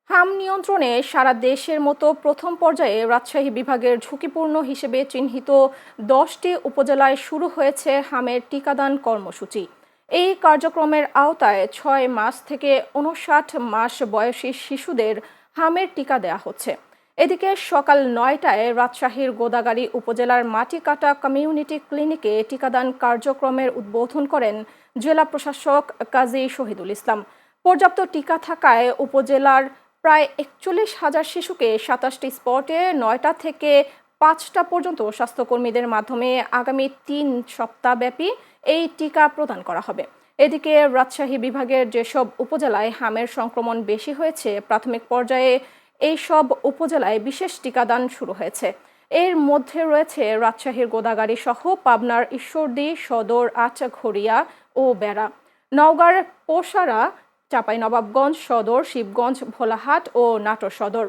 হাম নিয়ন্ত্রণে সারা দেশের মতো প্রথম পর্যায়ে রাজশাহী বিভাগের ঝুঁকিপূর্ণ হিসেবে চিহ্নিত 10টি উপজেলায় শুরু হয়েছে হামের টিকাদান কর্মসূচি। এই কার্যক্রমের আওতায় 6 মাস থেকে 59 মাস বয়সী শিশুদের হামের টিকা দেয়া হচ্ছে। এদিকে সকাল 9টায় রাজশাহীর গোদাগাড়ী উপজেলার মাটিকাটা কমিউনিটি ক্লিনিকে টিকাদান কার্যক্রমের উদ্বোধন করেন জেলা প্রশাসক কাজী শহীদুল ইসলাম। পর্যাপ্ত টিকা থাকায় উপজেলার প্রায় 41,000 শিশুকে 27টি স্পটে 9টা থেকে 5টা পর্যন্ত স্বাস্থ্যকর্মীদের মাধ্যমে আগামী 3 সপ্তাহব্যাপী এই টিকা প্রদান করা হবে। এদিকে রাজশাহী বিভাগের যেসব উপজেলায় হামের সংক্রমণ বেশি হয়েছে, প্রাথমিক পর্যায়ে এই সব উপজেলায় বিশেষ টিকাদান শুরু হয়েছে। এর মধ্যে রয়েছে রাজশাহীর গোদাগাড়ী সহ পাবনার ঈশ্বরদী, সদর, আটঘরিয়া ও বেড়া, নওগাঁর পোশারা, চাঁপাইনবাবগঞ্জ সদর, শিবগঞ্জ, ভোলাহাট ও নাটোর সদর।